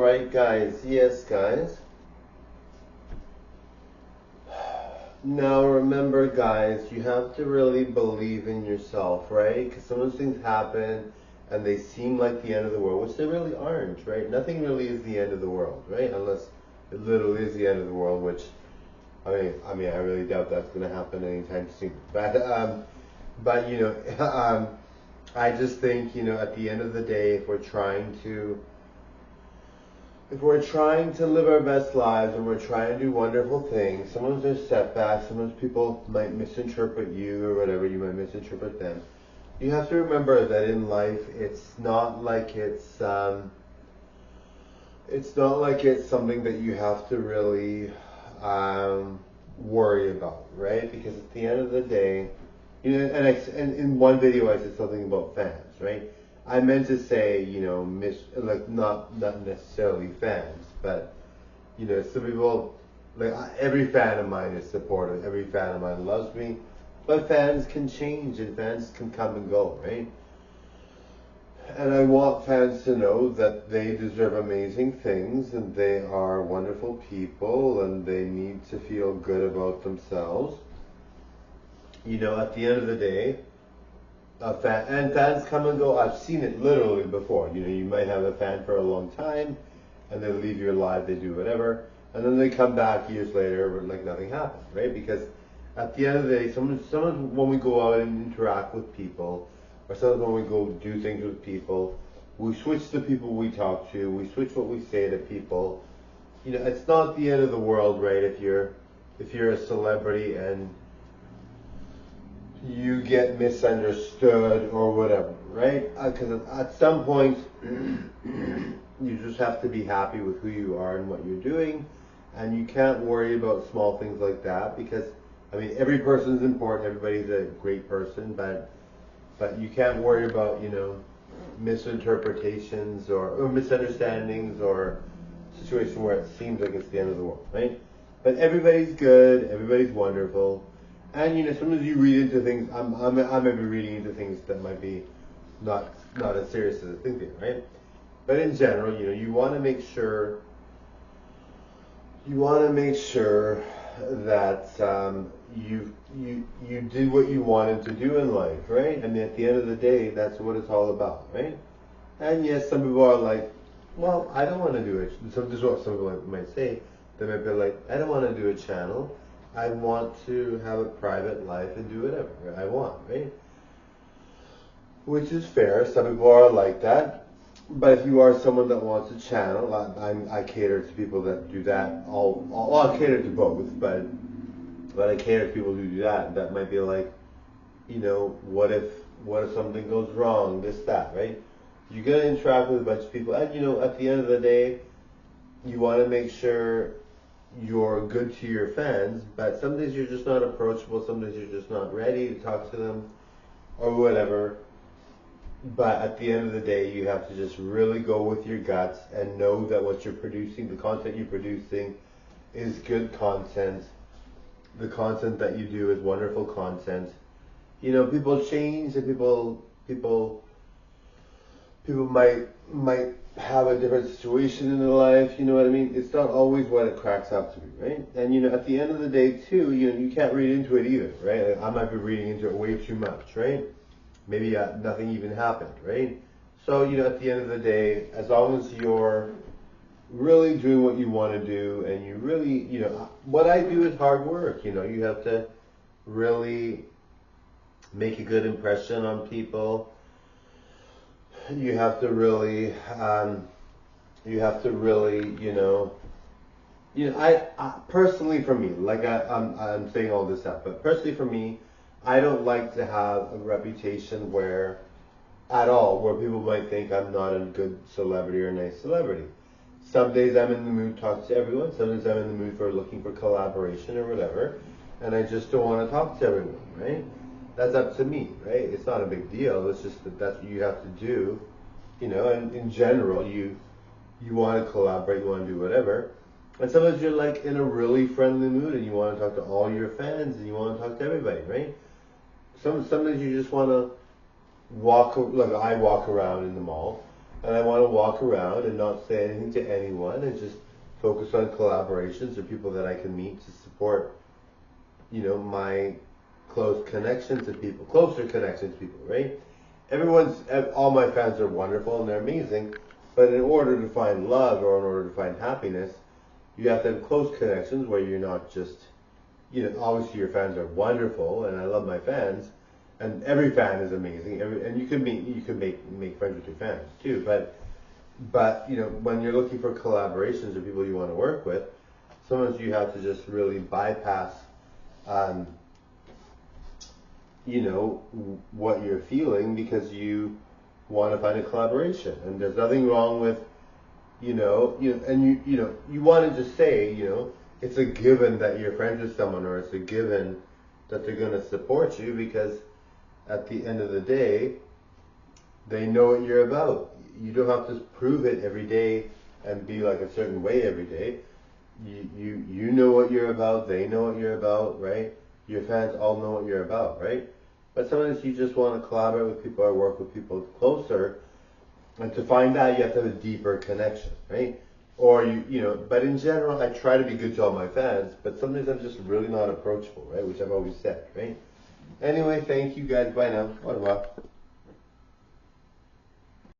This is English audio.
Right, guys. Yes, guys. Now remember, guys, you have to really believe in yourself, right? Because some of those things happen and they seem like the end of the world, which they really aren't, right? Nothing really is the end of the world, right? Unless it literally is the end of the world, which I really doubt that's going to happen anytime soon. But I just think, at the end of the day, if we're trying to live our best lives and we're trying to do wonderful things, sometimes there's setbacks, sometimes people might misinterpret you or whatever, you might misinterpret them. You have to remember that in life, it's not like it's something that you have to really worry about, right? Because at the end of the day, and in one video I said something about fans, right? I meant to say, not necessarily fans, but some people, every fan of mine is supportive, every fan of mine loves me, but fans can change and fans can come and go, right? And I want fans to know that they deserve amazing things and they are wonderful people and they need to feel good about themselves. At the end of the day, fans come and go. I've seen it literally before. You might have a fan for a long time, and they leave your life, they do whatever, and then they come back years later like nothing happened, right? Because at the end of the day, sometimes when we go out and interact with people, or sometimes when we go do things with people, we switch the people we talk to, we switch what we say to people. It's not the end of the world, right? If you're a celebrity and you get misunderstood or whatever, right? Because at some point, you just have to be happy with who you are and what you're doing, and you can't worry about small things like that because, every person is important. Everybody's a great person, but you can't worry about misinterpretations or misunderstandings or situation where it seems like it's the end of the world, right? But everybody's good. Everybody's wonderful. And sometimes you read into things. I may be reading into things that might be not as serious as I think they are, right? But in general, you want to make sure that you did what you wanted to do in life, right? And at the end of the day, that's what it's all about, right? And yes, some people are like, well, I don't want to do it. This is what some people might say. They might be like, I don't want to do a channel. I want to have a private life and do whatever I want, right? Which is fair. Some people are like that. But if you are someone that wants a channel, I cater to people that do that. I cater to both, but I cater to people who do that. That might be like, what if something goes wrong, this, that, right? You're gonna interact with a bunch of people, and at the end of the day, you want to make sure you're good to your fans, but some days you're just not approachable, some days you're just not ready to talk to them, or whatever. But at the end of the day, you have to just really go with your guts and know that what you're producing, the content you're producing, is good content. The content that you do is wonderful content. People change and people might have a different situation in their life. You know what I mean? It's not always what it cracks up to be, right? And at the end of the day, too, you can't read into it either, right? Like, I might be reading into it way too much, right? Maybe nothing even happened, right? So at the end of the day, as long as you're really doing what you want to do, and you really, what I do is hard work. You have to really make a good impression on people. You have to really, I personally for me, like I'm saying all this stuff, but personally for me, I don't like to have a reputation where people might think I'm not a good celebrity or a nice celebrity. Some days I'm in the mood to talk to everyone, some days I'm in the mood for looking for collaboration or whatever, and I just don't want to talk to everyone, right? That's up to me, right? It's not a big deal, it's just that's what you have to do, and in general, you want to collaborate, you want to do whatever. And sometimes you're like in a really friendly mood and you want to talk to all your fans and you want to talk to everybody, right? Sometimes you just want to like I walk around in the mall and I want to walk around and not say anything to anyone and just focus on collaborations or people that I can meet to support, my closer connections to people, right? All my fans are wonderful and they're amazing, but in order to find love or in order to find happiness, you have to have close connections where you're not just, obviously your fans are wonderful and I love my fans, and every fan is amazing. And you can make friends with your fans too, but when you're looking for collaborations or people you want to work with, sometimes you have to just really bypass, um, what you're feeling because you want to find a collaboration. And there's nothing wrong with, you want to just say, it's a given that you're friends with someone, or it's a given that they're going to support you because at the end of the day, they know what you're about. You don't have to prove it every day and be like a certain way every day. You know what you're about, they know what you're about, right? Your fans all know what you're about, right? But sometimes you just want to collaborate with people or work with people closer, and to find that you have to have a deeper connection, right? Or but in general, I try to be good to all my fans, but sometimes I'm just really not approachable, right? Which I've always said, right? Anyway, thank you guys. Bye now. Au revoir.